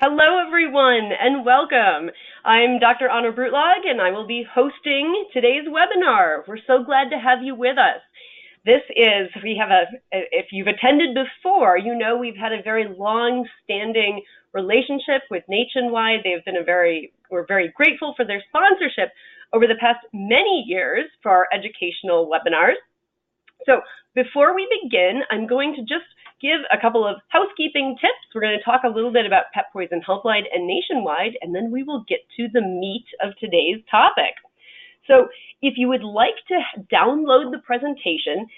Hello, everyone, and welcome. I'm Dr. Anna Brutlog, and I will be hosting today's webinar. We're so glad to have you with us. If you've attended before, you know we've had a very long-standing relationship with Nationwide. We're very grateful for their sponsorship over the past many years for our educational webinars. So before we begin, I'm going to just give a couple of housekeeping tips. We're going to talk a little bit about Pet Poison Helpline and Nationwide, and then we will get to the meat of today's topic. So if you would like to download the presentation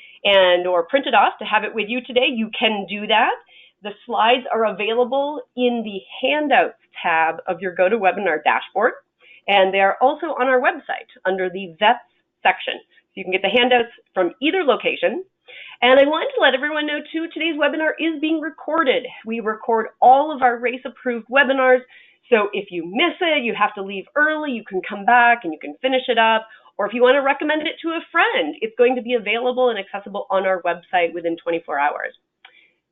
or print it off to have it with you today, you can do that. The slides are available in the Handouts tab of your GoToWebinar dashboard, and they are also on our website under the Vets section. So you can get the handouts from either location. And I wanted to let everyone know, too, today's webinar is being recorded. We record all of our race-approved webinars. So if you miss it, you have to leave early, you can come back and you can finish it up. Or if you want to recommend it to a friend, it's going to be available and accessible on our website within 24 hours.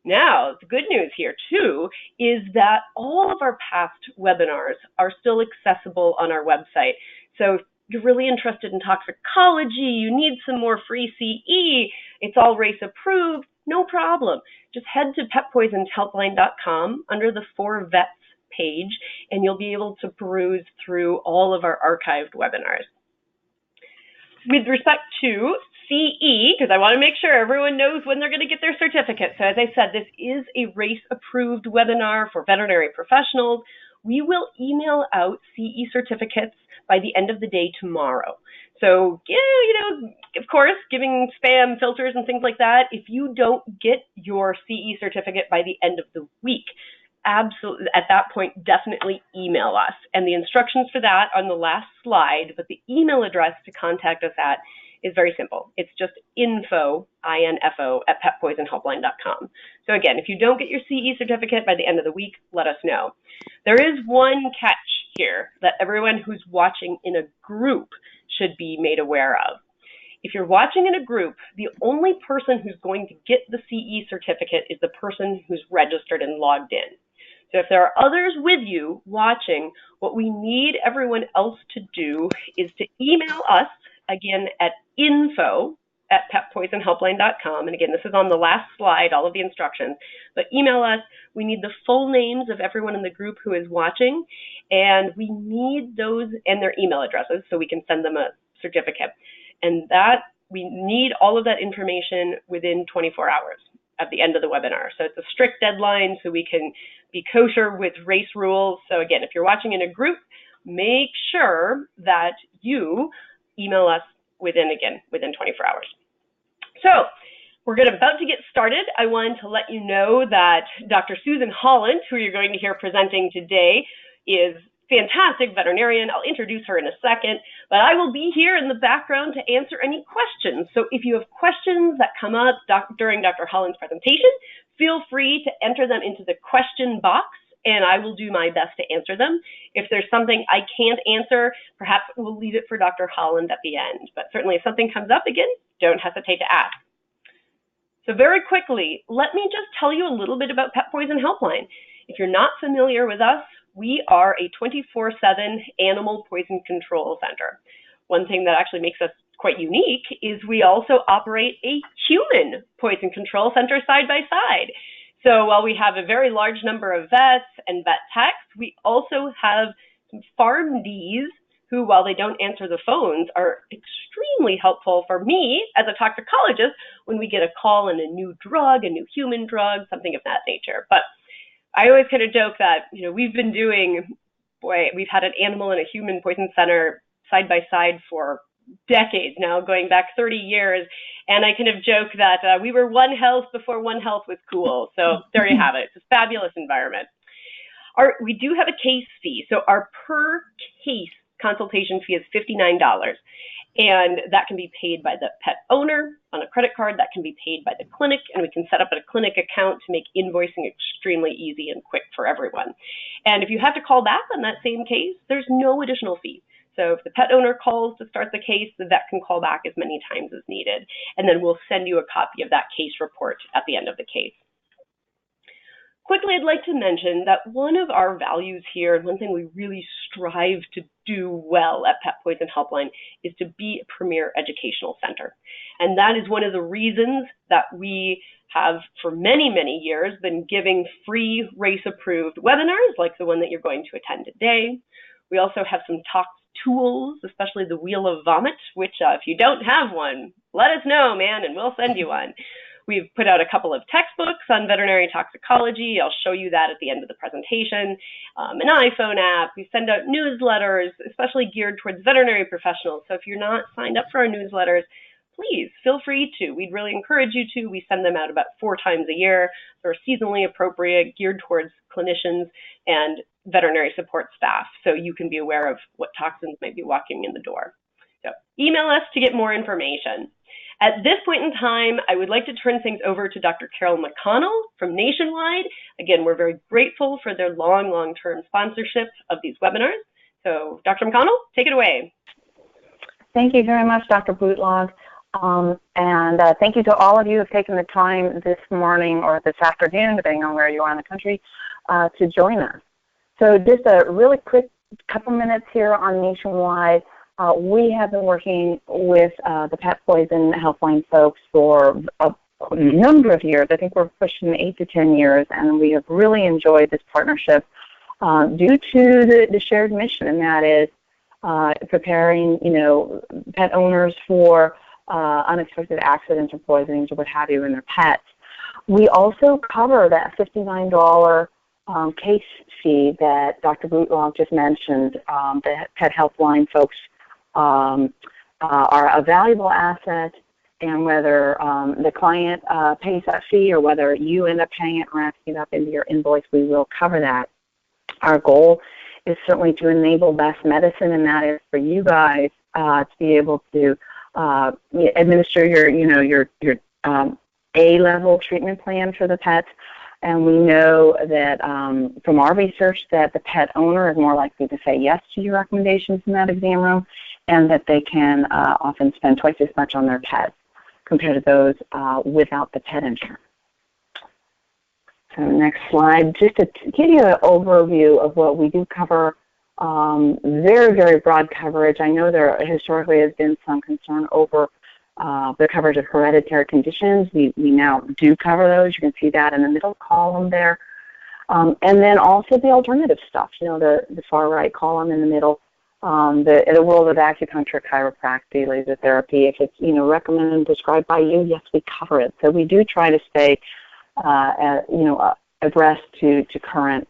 Now, the good news here, too, is that all of our past webinars are still accessible on our website. So if you're really interested in toxicology, you need some more free CE, it's all race approved, no problem. Just head to petpoisonshelpline.com under the For Vets page, and you'll be able to peruse through all of our archived webinars. With respect to CE, because I want to make sure everyone knows when they're going to get their certificate. So as I said, this is a race-approved webinar for veterinary professionals. We will email out CE certificates by the end of the day tomorrow. So, of course, giving spam filters and things like that, if you don't get your CE certificate by the end of the week, absolutely, at that point, definitely email us. And the instructions for that are on the last slide, but the email address to contact us at is very simple. It's just info, I-N-F-O, at petpoisonhelpline.com. So again, if you don't get your CE certificate by the end of the week, let us know. There is one catch here that everyone who's watching in a group should be made aware of. If you're watching in a group, the only person who's going to get the CE certificate is the person who's registered and logged in. So if there are others with you watching, what we need everyone else to do is to email us, again, at info@petpoisonhelpline.com. And again, this is on the last slide, all of the instructions. But email us. We need the full names of everyone in the group who is watching, and we need those and their email addresses so we can send them a certificate. And that we need all of that information within 24 hours at the end of the webinar. So it's a strict deadline so we can be kosher with race rules. So again, if you're watching in a group, make sure that you email us within 24 hours. So we're about to get started. I wanted to let you know that Dr. Susan Holland, who you're going to hear presenting today, is fantastic veterinarian. I'll introduce her in a second, but I will be here in the background to answer any questions. So if you have questions that come up during Dr. Holland's presentation, feel free to enter them into the question box, and I will do my best to answer them. If there's something I can't answer, perhaps we'll leave it for Dr. Holland at the end. But certainly if something comes up again, don't hesitate to ask. So very quickly, let me just tell you a little bit about Pet Poison Helpline. If you're not familiar with us, we are a 24/7 animal poison control center. One thing that actually makes us quite unique is we also operate a human poison control center side by side. So while we have a very large number of vets and vet techs, we also have some PharmDs who, while they don't answer the phones, are extremely helpful for me as a toxicologist when we get a call on a new drug, a new human drug, something of that nature. But I always kind of joke that, we've had an animal and a human poison center side by side for decades now, going back 30 years. And I kind of joke that we were One Health before One Health was cool. So there you have it. It's a fabulous environment. We do have a case fee. So our per case consultation fee is $59. And that can be paid by the pet owner on a credit card. That can be paid by the clinic. And we can set up a clinic account to make invoicing extremely easy and quick for everyone. And if you have to call back on that same case, there's no additional fee. So if the pet owner calls to start the case, the vet can call back as many times as needed. And then we'll send you a copy of that case report at the end of the case. Quickly, I'd like to mention that one of our values here, and one thing we really strive to do well at Pet Poison Helpline, is to be a premier educational center. And that is one of the reasons that we have, for many, many years, been giving free race-approved webinars, like the one that you're going to attend today. We also have some talk tools, especially the Wheel of Vomit, which if you don't have one, let us know, man, and we'll send you one. We've put out a couple of textbooks on veterinary toxicology. I'll show you that at the end of the presentation. An iPhone app. We send out newsletters, especially geared towards veterinary professionals. So if you're not signed up for our newsletters, please feel free to. We'd really encourage you to. We send them out about 4 times a year. They're seasonally appropriate, geared towards clinicians and veterinary support staff, so you can be aware of what toxins might be walking in the door. So email us to get more information. At this point in time, I would like to turn things over to Dr. Carol McConnell from Nationwide. Again, we're very grateful for their long-term sponsorship of these webinars. So Dr. McConnell, take it away. Thank you very much, Dr. Bootlog. Thank you to all of you who have taken the time this morning or this afternoon, depending on where you are in the country, to join us. So just a really quick couple minutes here on Nationwide. We have been working with the Pet Poison Helpline folks for a number of years. I think we're pushing 8 to 10 years, and we have really enjoyed this partnership due to the shared mission, and that is preparing, pet owners for unexpected accidents or poisonings or what have you in their pets. We also cover that $59 case fee that Dr. Bootlog just mentioned. The Pet Helpline folks are a valuable asset, and whether the client pays that fee or whether you end up paying it and wrapping it up into your invoice, we will cover that. Our goal is certainly to enable best medicine, and that is for you guys to be able to administer your A-level treatment plan for the pets. And we know that from our research that the pet owner is more likely to say yes to your recommendations in that exam room, and that they can often spend twice as much on their pets compared to those without the pet insurance. So next slide, just to give you an overview of what we do cover, very, very broad coverage. I know there historically has been some concern over the coverage of hereditary conditions. We now do cover those. You can see that in the middle column there. And then also the alternative stuff, the far right column in the middle, the world of acupuncture, chiropractic, laser therapy. If it's, recommended and prescribed by you, yes, we cover it. So we do try to stay, abreast to current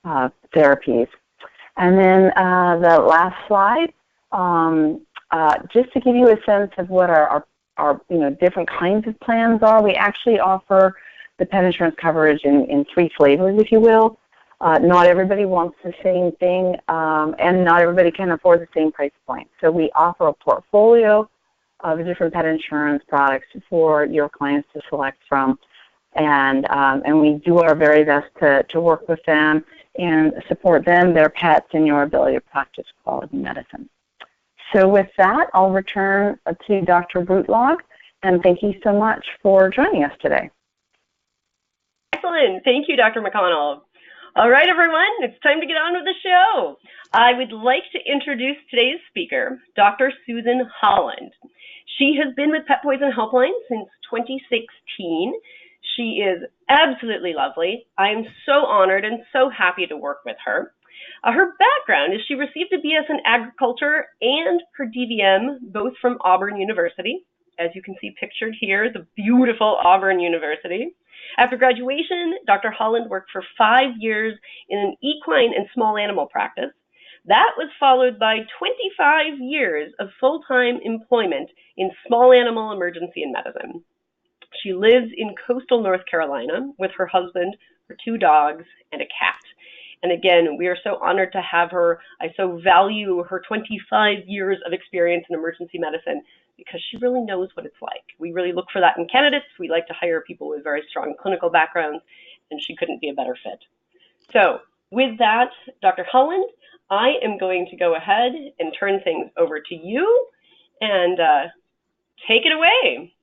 therapies. And then the last slide, just to give you a sense of what our different kinds of plans are, we actually offer the pet insurance coverage in 3 flavors, if you will. Not everybody wants the same thing, and not everybody can afford the same price point. So we offer a portfolio of different pet insurance products for your clients to select from, and we do our very best to work with them and support them, their pets, and your ability to practice quality medicine. So with that, I'll return to Dr. Bootlog, and thank you so much for joining us today. Excellent. Thank you, Dr. McConnell. All right, everyone, it's time to get on with the show. I would like to introduce today's speaker, Dr. Susan Holland. She has been with Pet Poison Helpline since 2016. She is absolutely lovely. I am so honored and so happy to work with her. Her background is she received a BS in Agriculture and her DVM, both from Auburn University. As you can see pictured here, the beautiful Auburn University. After graduation, Dr. Holland worked for 5 years in an equine and small animal practice. That was followed by 25 years of full-time employment in small animal emergency and medicine. She lives in coastal North Carolina with her husband, her 2 dogs, and a cat. And again, we are so honored to have her. I so value her 25 years of experience in emergency medicine because she really knows what it's like. We really look for that in candidates. We like to hire people with very strong clinical backgrounds, and she couldn't be a better fit. So with that, Dr. Holland, I am going to go ahead and turn things over to you and take it away.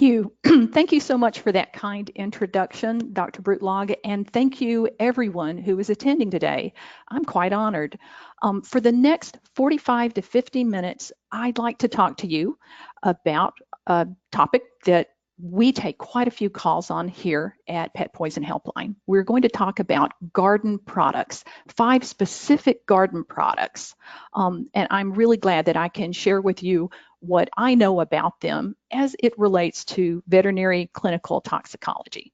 Thank you. Thank you so much for that kind introduction, Dr. Brutlog, and thank you everyone who is attending today. I'm quite honored. For the next 45 to 50 minutes, I'd like to talk to you about a topic that we take quite a few calls on here at Pet Poison Helpline. We're going to talk about garden products, 5 specific garden products. And I'm really glad that I can share with you what I know about them as it relates to veterinary clinical toxicology.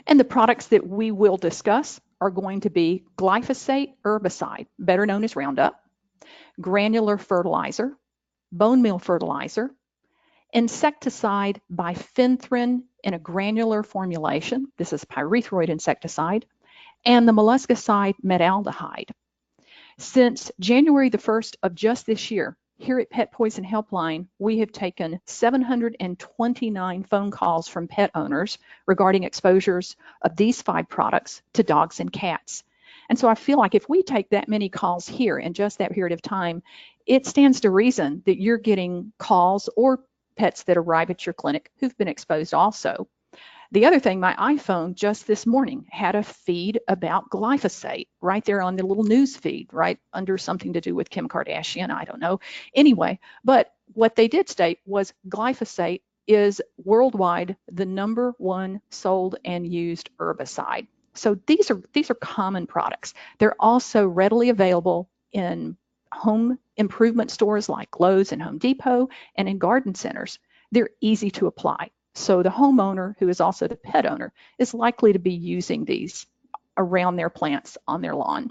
And the products that we will discuss are going to be glyphosate herbicide, better known as Roundup, granular fertilizer, bone meal fertilizer, insecticide bifenthrin in a granular formulation. This is pyrethroid insecticide, and the molluscicide metaldehyde. Since January the 1st of just this year, here at Pet Poison Helpline, we have taken 729 phone calls from pet owners regarding exposures of these 5 products to dogs and cats. And so I feel like if we take that many calls here in just that period of time, it stands to reason that you're getting calls or pets that arrive at your clinic who've been exposed also. The other thing, my iPhone just this morning had a feed about glyphosate right there on the little news feed, right under something to do with Kim Kardashian, I don't know. Anyway, but what they did state was glyphosate is worldwide the #1 sold and used herbicide. So these are common products. They're also readily available in home improvement stores like Lowe's and Home Depot and in garden centers. They're easy to apply. So the homeowner, who is also the pet owner, is likely to be using these around their plants on their lawn.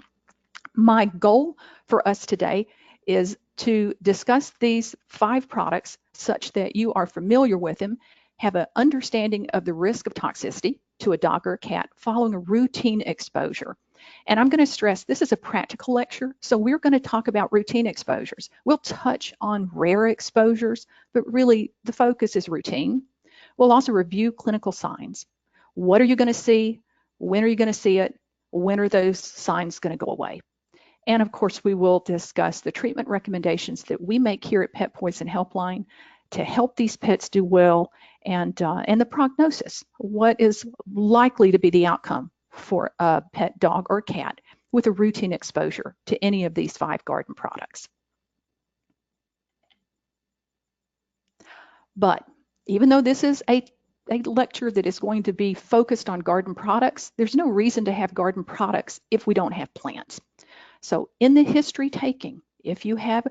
My goal for us today is to discuss these 5 products such that you are familiar with them, have an understanding of the risk of toxicity to a dog or a cat following a routine exposure. And I'm going to stress this is a practical lecture, so we're going to talk about routine exposures. We'll touch on rare exposures, but really the focus is routine. We'll also review clinical signs. What are you going to see? When are you going to see it? When are those signs going to go away? And of course, we will discuss the treatment recommendations that we make here at Pet Poison Helpline to help these pets do well, and the prognosis. What is likely to be the outcome for a pet dog or cat with a routine exposure to any of these 5 garden products? But even though this is a lecture that is going to be focused on garden products, there's no reason to have garden products if we don't have plants. So in the history taking, if you have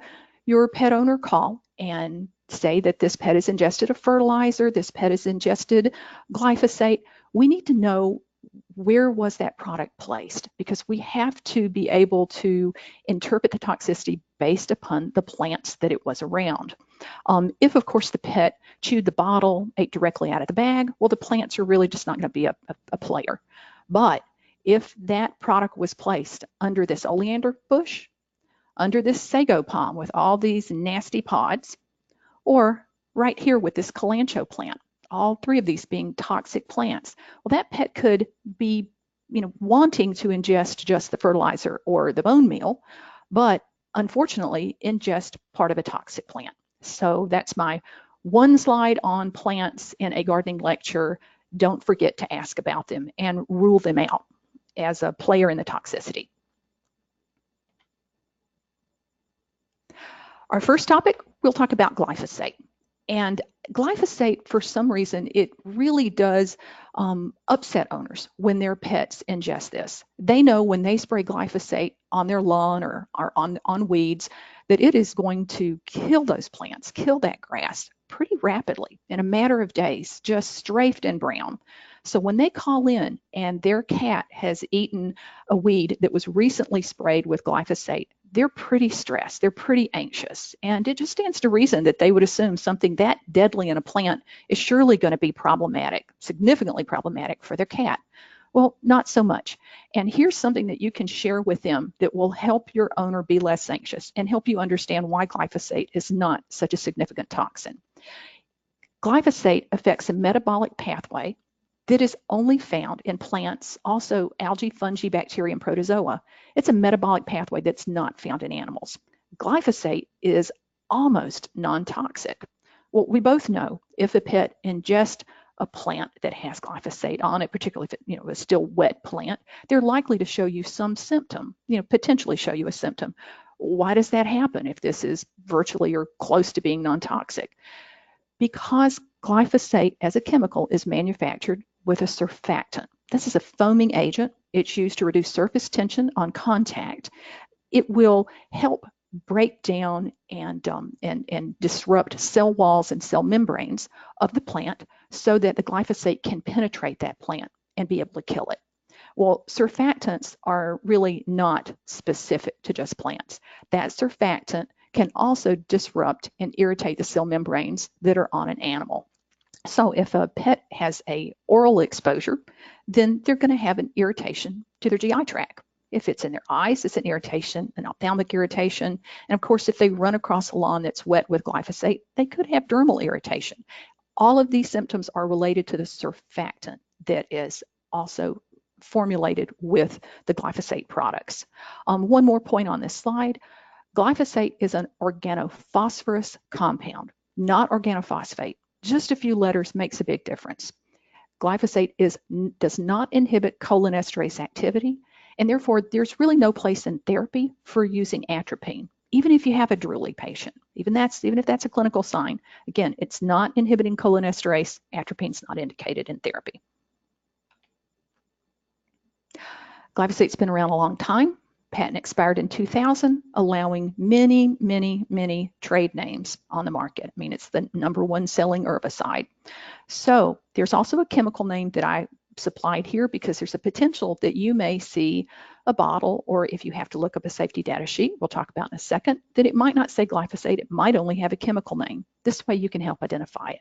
your pet owner call and say that this pet has ingested a fertilizer, this pet has ingested glyphosate, we need to know where was that product placed, because we have to be able to interpret the toxicity based upon the plants that it was around. If, of course, the pet chewed the bottle, ate directly out of the bag, well, the plants are really just not going to be a player. But if that product was placed under this oleander bush, under this sago palm with all these nasty pods, or right here with this kalanchoe plant, all 3 of these being toxic plants, well, that pet could be, wanting to ingest just the fertilizer or the bone meal, but unfortunately ingest part of a toxic plant. So that's my 1 slide on plants in a gardening lecture. Don't forget to ask about them and rule them out as a player in the toxicity. Our first topic, we'll talk about glyphosate. And glyphosate, for some reason, it really does upset owners when their pets ingest this. They know when they spray glyphosate on their lawn or on weeds that it is going to kill those plants, kill that grass pretty rapidly in a matter of days, just strafed and brown. So when they call in and their cat has eaten a weed that was recently sprayed with glyphosate, they're pretty stressed, they're pretty anxious, and it just stands to reason that they would assume something that deadly in a plant is surely going to be problematic, significantly problematic for their cat. Well, not so much. And here's something that you can share with them that will help your owner be less anxious and help you understand why glyphosate is not such a significant toxin. Glyphosate affects a metabolic pathway that is only found in plants, also algae, fungi, bacteria, and protozoa. It's a metabolic pathway that's not found in animals. Glyphosate is almost non-toxic. Well, we both know if a pet ingests a plant that has glyphosate on it, particularly if it, is still wet plant, they're likely to show you some symptom, potentially show you a symptom. Why does that happen if this is virtually or close to being non-toxic? Because glyphosate as a chemical is manufactured with a surfactant. This is a foaming agent. It's used to reduce surface tension on contact. It will help break down and disrupt cell walls and cell membranes of the plant so that the glyphosate can penetrate that plant and be able to kill it. Well, surfactants are really not specific to just plants. That surfactant can also disrupt and irritate the cell membranes that are on an animal. So if a pet has an oral exposure, then they're going to have an irritation to their GI tract. If it's in their eyes, it's an irritation, an ophthalmic irritation. And of course, if they run across a lawn that's wet with glyphosate, they could have dermal irritation. All of these symptoms are related to the surfactant that is also formulated with the glyphosate products. One more point on this slide. Glyphosate is an organophosphorus compound, not organophosphate. Just a few letters makes a big difference. Glyphosate does not inhibit cholinesterase activity, and therefore there's really no place in therapy for using atropine, even if you have a drooly patient. Even if that's a clinical sign. Again, it's not inhibiting cholinesterase. Atropine's not indicated in therapy. Glyphosate's been around a long time. Patent expired in 2000, allowing many, many, many trade names on the market. I mean, it's the #1 selling herbicide. So there's also a chemical name that I supplied here because there's a potential that you may see a bottle, or if you have to look up a safety data sheet, we'll talk about in a second, that it might not say glyphosate, it might only have a chemical name. This way you can help identify it.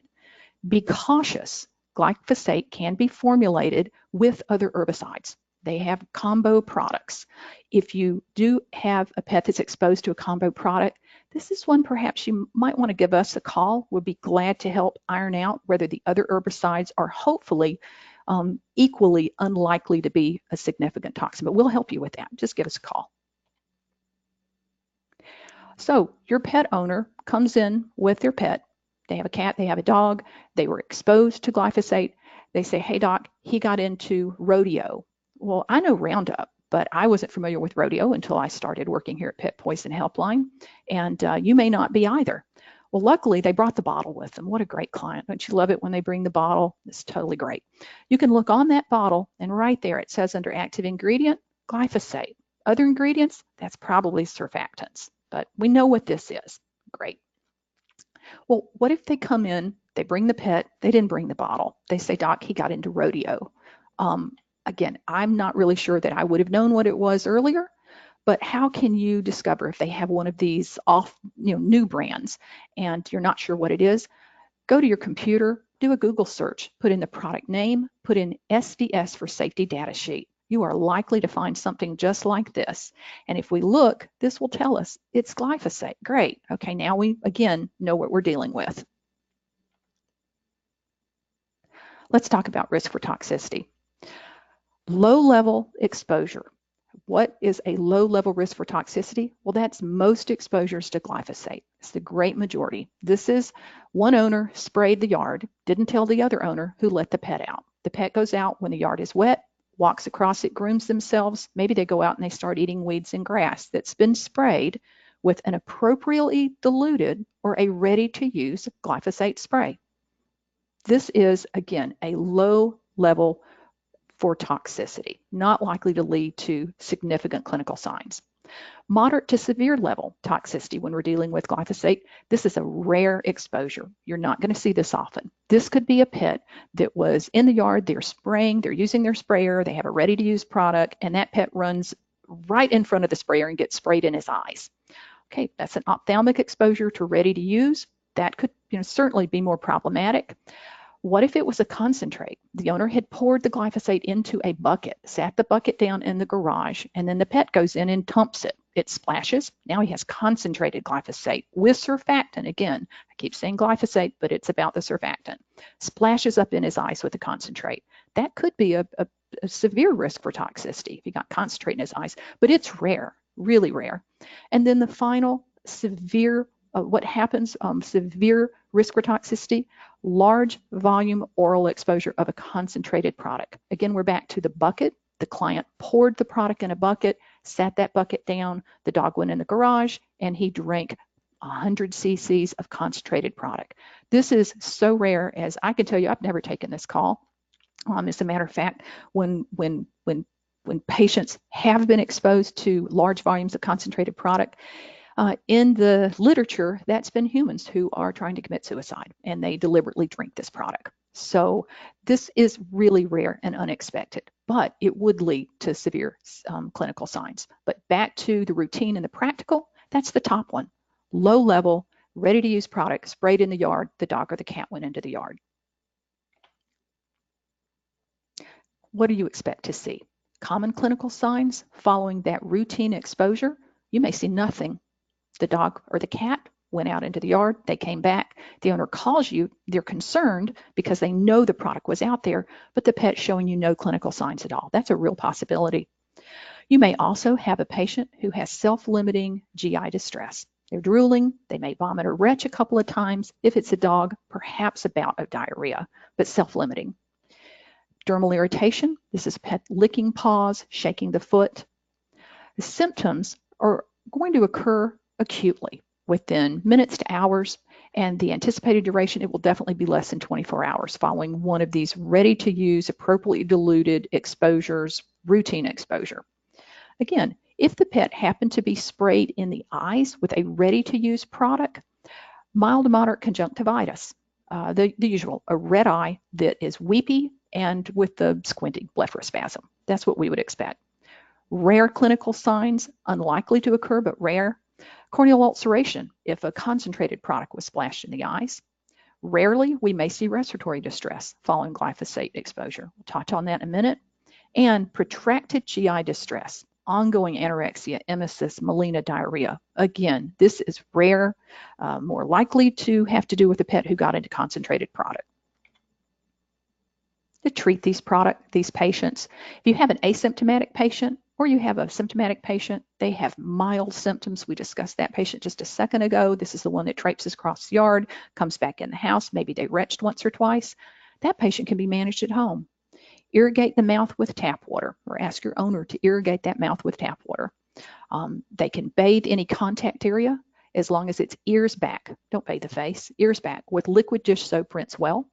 Be cautious. Glyphosate can be formulated with other herbicides. They have combo products. If you do have a pet that's exposed to a combo product, this is one perhaps you might want to give us a call. We'll be glad to help iron out whether the other herbicides are hopefully equally unlikely to be a significant toxin, but we'll help you with that. Just give us a call. So your pet owner comes in with their pet. They have a cat, they have a dog, they were exposed to glyphosate. They say, hey doc, he got into rodeo. Well, I know Roundup, but I wasn't familiar with rodeo until I started working here at Pet Poison Helpline, and you may not be either. Well, luckily, they brought the bottle with them. What a great client. Don't you love it when they bring the bottle? It's totally great. You can look on that bottle, and right there it says under active ingredient, glyphosate. Other ingredients, that's probably surfactants, but we know what this is. Great. Well, what if they come in, they bring the pet, they didn't bring the bottle. They say, doc, he got into rodeo. Again, I'm not really sure that I would have known what it was earlier, but how can you discover if they have one of these new brands and you're not sure what it is? Go to your computer, do a Google search, put in the product name, put in SDS for safety data sheet. You are likely to find something just like this. And if we look, this will tell us it's glyphosate. Great. Okay, now we, again, know what we're dealing with. Let's talk about risk for toxicity. Low-level exposure. What is a low-level risk for toxicity? Well, that's most exposures to glyphosate. It's the great majority. This is one owner sprayed the yard, didn't tell the other owner who let the pet out. The pet goes out when the yard is wet, walks across it, grooms themselves. Maybe they go out and they start eating weeds and grass that's been sprayed with an appropriately diluted or a ready-to-use glyphosate spray. This is, again, a low level for toxicity, not likely to lead to significant clinical signs. Moderate to severe level toxicity when we're dealing with glyphosate, this is a rare exposure. You're not going to see this often. This could be a pet that was in the yard, they're spraying, they're using their sprayer, they have a ready-to-use product, and that pet runs right in front of the sprayer and gets sprayed in his eyes. Okay, that's an ophthalmic exposure to ready-to-use. That could certainly be more problematic. What if it was a concentrate? The owner had poured the glyphosate into a bucket, sat the bucket down in the garage, and then the pet goes in and dumps it. It splashes. Now he has concentrated glyphosate with surfactant. Again, I keep saying glyphosate, but it's about the surfactant. Splashes up in his eyes with the concentrate. That could be a severe risk for toxicity if he got concentrate in his eyes, but it's rare, really rare. And then the final severe, what happens, severe risk for toxicity, large volume oral exposure of a concentrated product. Again, we're back to the bucket. The client poured the product in a bucket, sat that bucket down, the dog went in the garage, and he drank 100 cc's of concentrated product. This is so rare, as I can tell you, I've never taken this call. As a matter of fact, when patients have been exposed to large volumes of concentrated product, in the literature, that's been humans who are trying to commit suicide, and they deliberately drink this product. So this is really rare and unexpected, but it would lead to severe clinical signs. But back to the routine and the practical, that's the top one. Low level, ready to use product, sprayed in the yard, the dog or the cat went into the yard. What do you expect to see? Common clinical signs following that routine exposure, you may see nothing. The dog or the cat went out into the yard, they came back, the owner calls you, they're concerned because they know the product was out there, but the pet's showing you no clinical signs at all. That's a real possibility. You may also have a patient who has self-limiting GI distress. They're drooling, they may vomit or retch a couple of times. If it's a dog, perhaps a bout of diarrhea, but self-limiting. Dermal irritation, this is pet licking paws, shaking the foot. The symptoms are going to occur acutely within minutes to hours, and the anticipated duration, it will definitely be less than 24 hours following one of these ready-to-use, appropriately diluted exposures, routine exposure. Again, if the pet happened to be sprayed in the eyes with a ready-to-use product, mild to moderate conjunctivitis, the usual, a red eye that is weepy and with the squinting blepharospasm. That's what we would expect. Rare clinical signs, unlikely to occur, but rare. Corneal ulceration, if a concentrated product was splashed in the eyes. Rarely, we may see respiratory distress following glyphosate exposure. We'll touch on that in a minute. And protracted GI distress, ongoing anorexia, emesis, melena, diarrhea. Again, this is rare, more likely to have to do with a pet who got into concentrated product. To treat these patients, if you have an asymptomatic patient or you have a symptomatic patient, they have mild symptoms. We discussed that patient just a second ago. This is the one that traipses across the yard, comes back in the house, maybe they retched once or twice. That patient can be managed at home. Irrigate the mouth with tap water, or ask your owner to irrigate that mouth with tap water. They can bathe any contact area as long as it's ears back. Don't bathe the face, ears back with liquid dish soap, rinse well.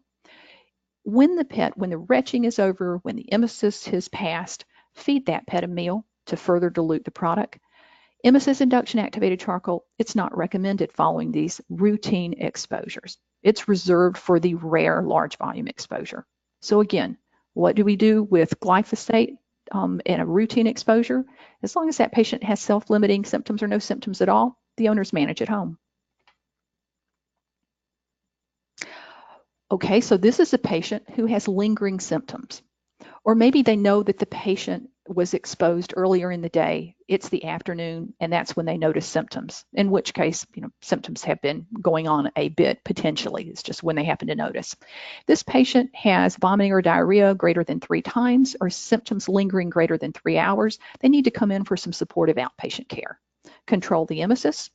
When the retching is over, when the emesis has passed, feed that pet a meal to further dilute the product. Emesis induction activated charcoal, it's not recommended following these routine exposures. It's reserved for the rare large volume exposure. So again, what do we do with glyphosate in a routine exposure? As long as that patient has self-limiting symptoms or no symptoms at all, the owners manage at home. Okay, so this is a patient who has lingering symptoms. Or maybe they know that the patient was exposed earlier in the day, it's the afternoon, and that's when they notice symptoms, in which case, symptoms have been going on a bit potentially. It's just when they happen to notice. This patient has vomiting or diarrhea greater than 3 times or symptoms lingering greater than 3 hours. They need to come in for some supportive outpatient care. Control the emesis,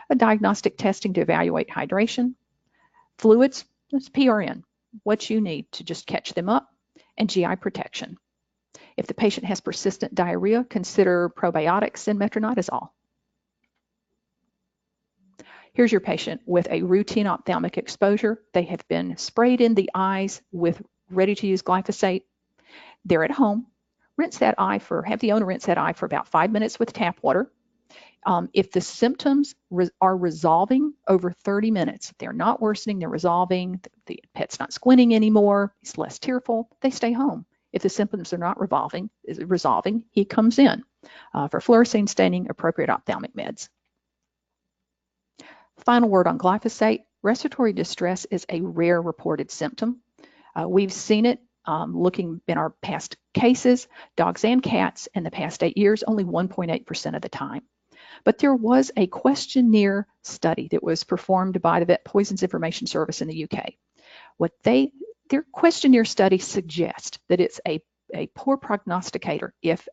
a diagnostic testing to evaluate hydration, fluids, it's PRN, what you need to just catch them up, and GI protection. If the patient has persistent diarrhea, consider probiotics and metronidazole. Here's your patient with a routine ophthalmic exposure. They have been sprayed in the eyes with ready-to-use glyphosate. They're at home. Have the owner rinse that eye for about 5 minutes with tap water. If the symptoms are resolving over 30 minutes, they're not worsening, they're resolving, the pet's not squinting anymore, he's less tearful, they stay home. If the symptoms are not resolving, he comes in for fluorescein staining, appropriate ophthalmic meds. Final word on glyphosate. Respiratory distress is a rare reported symptom. We've seen it looking in our past cases, dogs and cats in the past 8 years, only 1.8% of the time. But there was a questionnaire study that was performed by the Vet Poisons Information Service in the UK. Their questionnaire study suggests that it's a poor prognosticator if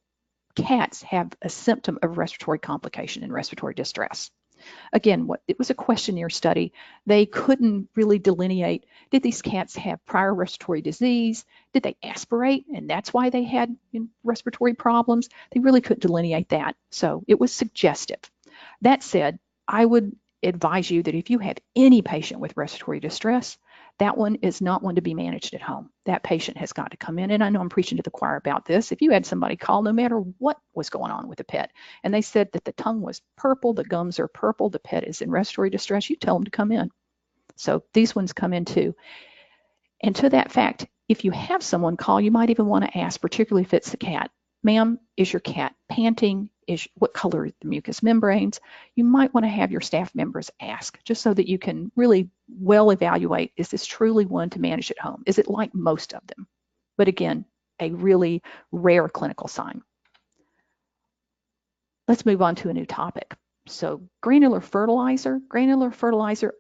cats have a symptom of respiratory complication and respiratory distress. Again, it was a questionnaire study. They couldn't really delineate, did these cats have prior respiratory disease? Did they aspirate and that's why they had respiratory problems? They really couldn't delineate that. So it was suggestive. That said, I would advise you that if you have any patient with respiratory distress, that one is not one to be managed at home. That patient has got to come in, and I know I'm preaching to the choir about this. If you had somebody call, no matter what was going on with the pet, and they said that the tongue was purple, the gums are purple, the pet is in respiratory distress, you tell them to come in. So these ones come in too. And to that fact, if you have someone call, you might even want to ask, particularly if it's a cat, ma'am, is your cat panting? What color are the mucous membranes? You might want to have your staff members ask, just so that you can really well evaluate, is this truly one to manage at home? Is it like most of them? But again, a really rare clinical sign. Let's move on to a new topic. So granular fertilizer,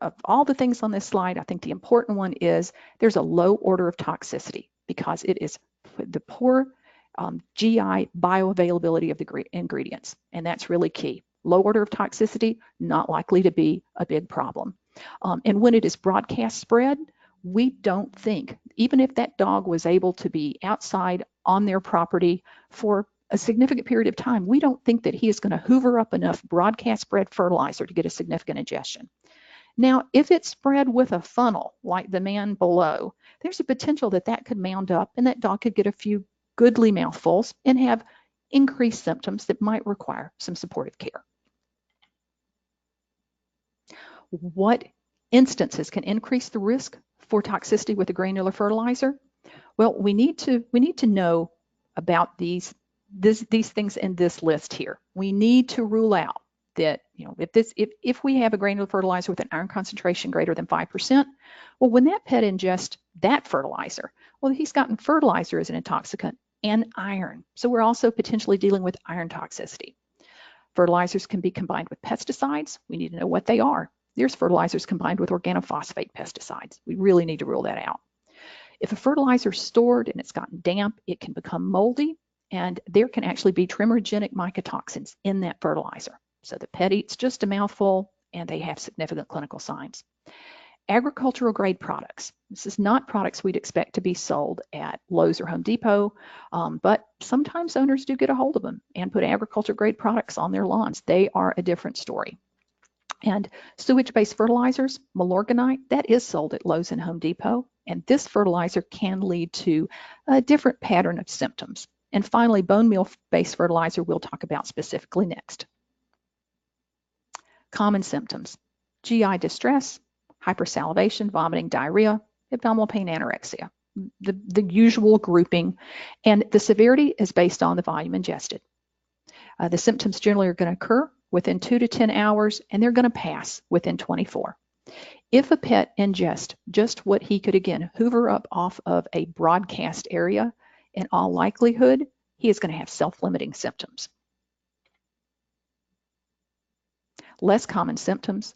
of all the things on this slide, I think the important one is there's a low order of toxicity because it is the poor GI bioavailability of the ingredients, and that's really key. Low order of toxicity, not likely to be a big problem. And when it is broadcast spread, we don't think, even if that dog was able to be outside on their property for a significant period of time, we don't think that he is going to hoover up enough broadcast spread fertilizer to get a significant ingestion. Now, if it's spread with a funnel, like the man below, there's a potential that that could mound up and that dog could get a few goodly mouthfuls and have increased symptoms that might require some supportive care. What instances can increase the risk for toxicity with a granular fertilizer? Well, we need to know about these things in this list here. We need to rule out that, if we have a granular fertilizer with an iron concentration greater than 5%, well, when that pet ingests that fertilizer, well, he's gotten fertilizer as an intoxicant and iron. So we're also potentially dealing with iron toxicity. Fertilizers can be combined with pesticides. We need to know what they are. There's fertilizers combined with organophosphate pesticides. We really need to rule that out. If a fertilizer is stored and it's gotten damp, it can become moldy, and there can actually be tremorigenic mycotoxins in that fertilizer. So the pet eats just a mouthful and they have significant clinical signs. Agricultural grade products. This is not products we'd expect to be sold at Lowe's or Home Depot, but sometimes owners do get a hold of them and put agriculture grade products on their lawns. They are a different story. And sewage-based fertilizers, Milorganite, that is sold at Lowe's and Home Depot, and this fertilizer can lead to a different pattern of symptoms. And finally, bone meal-based fertilizer we'll talk about specifically next. Common symptoms: GI distress, hypersalivation, vomiting, diarrhea, abdominal pain, anorexia, the usual grouping, and the severity is based on the volume ingested. The symptoms generally are going to occur within 2 to 10 hours, and they're going to pass within 24. If a pet ingests just what he could, again, hoover up off of a broadcast area, in all likelihood, he is going to have self-limiting symptoms. Less common symptoms: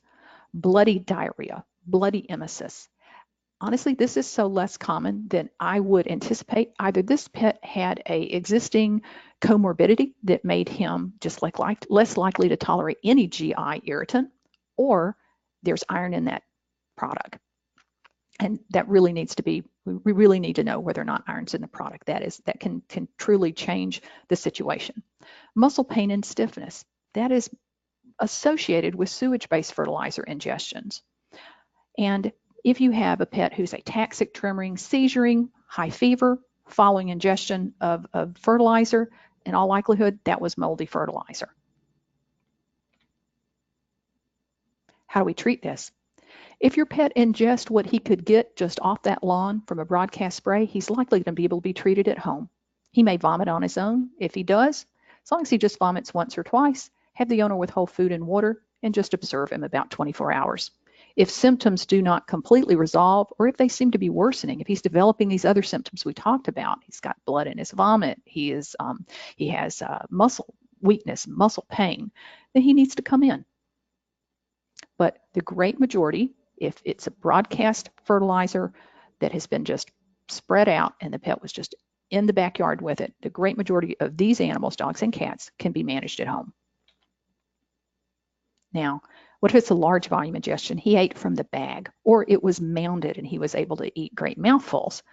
bloody diarrhea, bloody emesis. Honestly, this is so less common than I would anticipate. Either this pet had an existing comorbidity that made him just less likely to tolerate any GI irritant, or there's iron in that product. And that really needs to be, we really need to know whether or not iron's in the product. That can truly change the situation. Muscle pain and stiffness, that is associated with sewage-based fertilizer ingestions. And if you have a pet who's ataxic, tremoring, seizuring, high fever following ingestion of fertilizer, in all likelihood, that was moldy fertilizer. How do we treat this? If your pet ingests what he could get just off that lawn from a broadcast spray, he's likely to be able to be treated at home. He may vomit on his own. If he does, as long as he just vomits once or twice, have the owner withhold food and water and just observe him about 24 hours. If symptoms do not completely resolve, or if they seem to be worsening, if he's developing these other symptoms we talked about, he's got blood in his vomit, he has muscle weakness, muscle pain, then he needs to come in. But the great majority, if it's a broadcast fertilizer that has been just spread out and the pet was just in the backyard with it, the great majority of these animals, dogs and cats, can be managed at home. Now, What if it's a large volume ingestion? He ate from the bag, or it was mounded and he was able to eat great mouthfuls.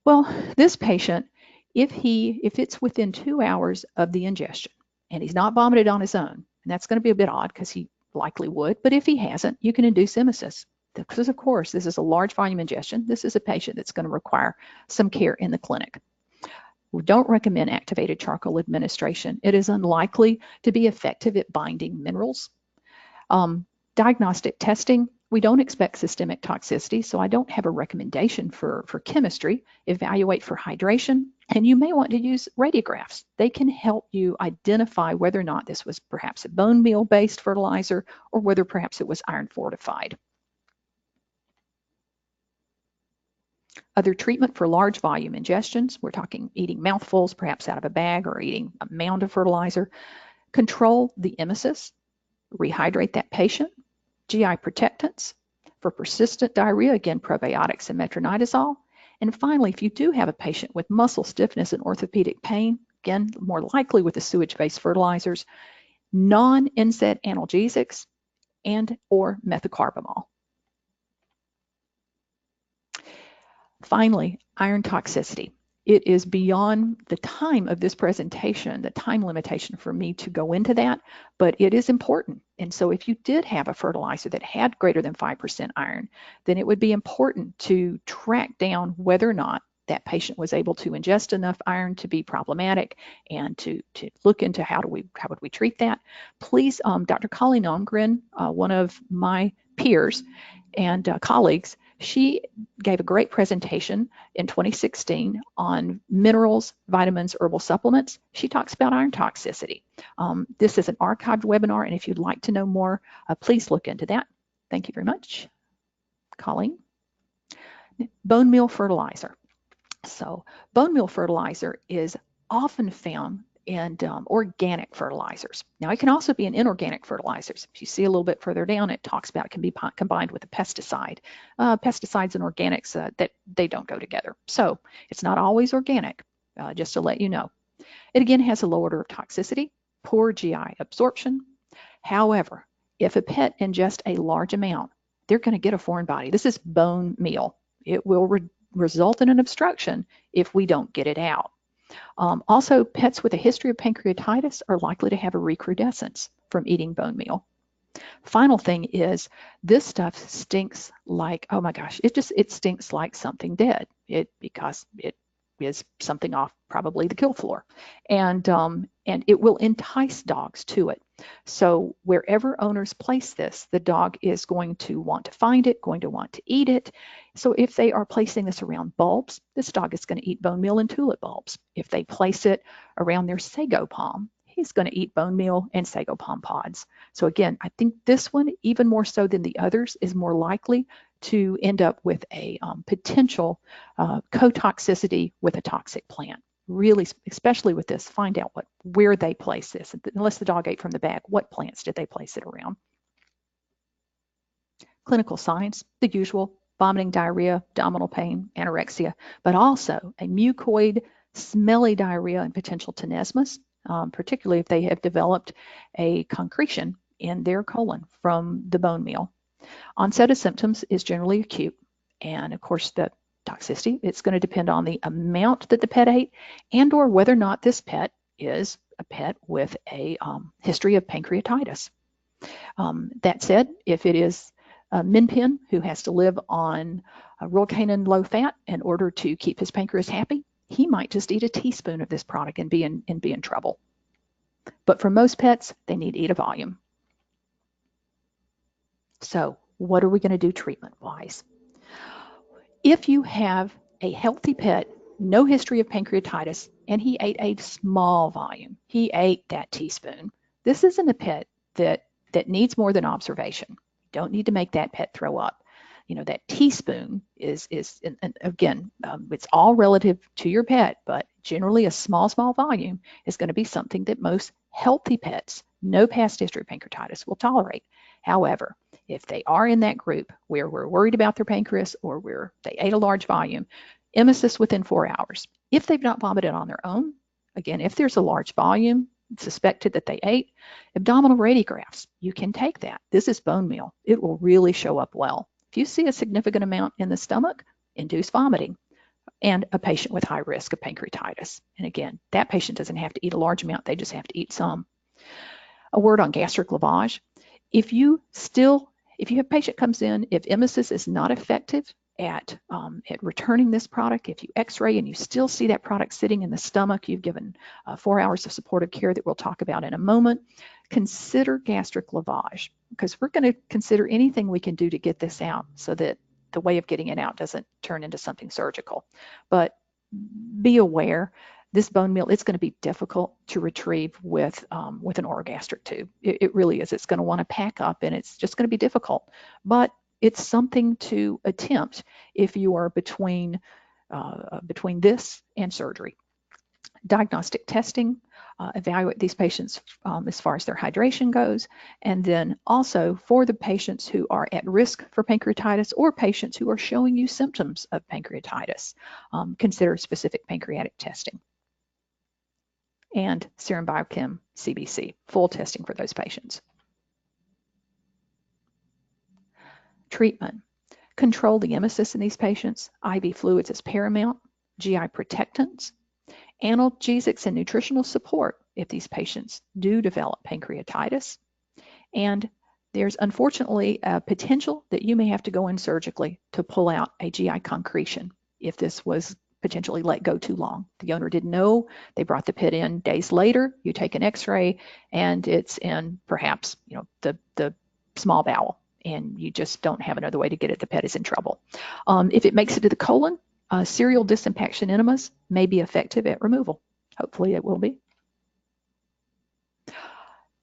Well, this patient, if it's within 2 hours of the ingestion and he's not vomited on his own, and that's going to be a bit odd because he likely would, but if he hasn't, you can induce emesis. Because of course, this is a large volume ingestion. This is a patient that's going to require some care in the clinic. We don't recommend activated charcoal administration. It is unlikely to be effective at binding minerals. Diagnostic testing, we don't expect systemic toxicity, so I don't have a recommendation for chemistry. Evaluate for hydration, and you may want to use radiographs. They can help you identify whether or not this was perhaps a bone meal-based fertilizer or whether perhaps it was iron fortified. Other treatment for large volume ingestions, we're talking eating mouthfuls, perhaps out of a bag, or eating a mound of fertilizer. Control the emesis, rehydrate that patient. GI protectants. For persistent diarrhea, again, probiotics and metronidazole. And finally, if you do have a patient with muscle stiffness and orthopedic pain, again, more likely with the sewage-based fertilizers, non-NSAID analgesics and or methocarbamol. Finally, iron toxicity. It is beyond the time of this presentation, the time limitation for me to go into that, but it is important. And so if you did have a fertilizer that had greater than 5% iron, then it would be important to track down whether or not that patient was able to ingest enough iron to be problematic, and to look into how would we treat that. Please, Dr. Colleen Almgren, one of my peers and colleagues, she gave a great presentation in 2016 on minerals, vitamins, herbal supplements. She talks about iron toxicity. This is an archived webinar, and if you'd like to know more, please look into that. Thank you very much. Colleen. Bone meal fertilizer. So bone meal fertilizer is often found in organic fertilizers. Now, it can also be in inorganic fertilizers. If you see a little bit further down, it talks about it can be combined with a pesticide. Pesticides and organics, that they don't go together. So it's not always organic, just to let you know. It again has a low order of toxicity, poor GI absorption. However, if a pet ingests a large amount, they're going to get a foreign body. This is bone meal. It will result in an obstruction if we don't get it out. Also, pets with a history of pancreatitis are likely to have a recrudescence from eating bone meal. Final thing is, this stuff stinks like, oh my gosh, it stinks like something dead. Because it is something off probably the kill floor, and it will entice dogs to it. So wherever owners place this, the dog is going to want to find it, going to want to eat it. So if they are placing this around bulbs, this dog is going to eat bone meal and tulip bulbs. If they place it around their sago palm, he's going to eat bone meal and sago palm pods. So again, I think this one, even more so than the others, is more likely to end up with a potential co-toxicity with a toxic plant. Really, especially with this, find out where they place this. Unless the dog ate from the bag, what plants did they place it around? Clinical signs, the usual: vomiting, diarrhea, abdominal pain, anorexia, but also a mucoid, smelly diarrhea and potential tenesmus, particularly if they have developed a concretion in their colon from the bone meal. Onset of symptoms is generally acute, and of course the toxicity, it's going to depend on the amount that the pet ate, and or whether or not this pet is a pet with a history of pancreatitis. That said, if it is a min pin who has to live on Royal low fat in order to keep his pancreas happy, he might just eat a teaspoon of this product and be in trouble. But for most pets, they need to eat a volume. So what are we going to do treatment-wise? If you have a healthy pet, no history of pancreatitis, and he ate a small volume, he ate that teaspoon, this isn't a pet that needs more than observation. You don't need to make that pet throw up. You know, that teaspoon is and again, it's all relative to your pet, but generally a small volume is going to be something that most healthy pets, no past history of pancreatitis, will tolerate. However, if they are in that group where we're worried about their pancreas or where they ate a large volume, emesis within 4 hours. If they've not vomited on their own, again, if there's a large volume, suspected that they ate. Abdominal radiographs, you can take that. This is bone meal. It will really show up well. If you see a significant amount in the stomach, induce vomiting, and a patient with high risk of pancreatitis. And again, that patient doesn't have to eat a large amount, they just have to eat some. A word on gastric lavage. If a patient comes in, if emesis is not effective at returning this product, if you x-ray and you still see that product sitting in the stomach, you've given 4 hours of supportive care that we'll talk about in a moment, consider gastric lavage, because we're going to consider anything we can do to get this out so that the way of getting it out doesn't turn into something surgical. But be aware, this bone meal, it's going to be difficult to retrieve with an orogastric tube. It really is. It's going to want to pack up, and it's just going to be difficult. But it's something to attempt if you are between this and surgery. Diagnostic testing, evaluate these patients as far as their hydration goes, and then also for the patients who are at risk for pancreatitis or patients who are showing you symptoms of pancreatitis, consider specific pancreatic testing. And serum biochem CBC, full testing for those patients. Treatment. Control the emesis in these patients. IV fluids is paramount. GI protectants. Analgesics and nutritional support if these patients do develop pancreatitis. And there's unfortunately a potential that you may have to go in surgically to pull out a GI concretion if this was potentially let go too long. The owner didn't know, they brought the pit in days later, you take an x-ray and it's in perhaps the small bowel and you just don't have another way to get it, the pet is in trouble. If it makes it to the colon, serial disimpaction enemas may be effective at removal. Hopefully it will be.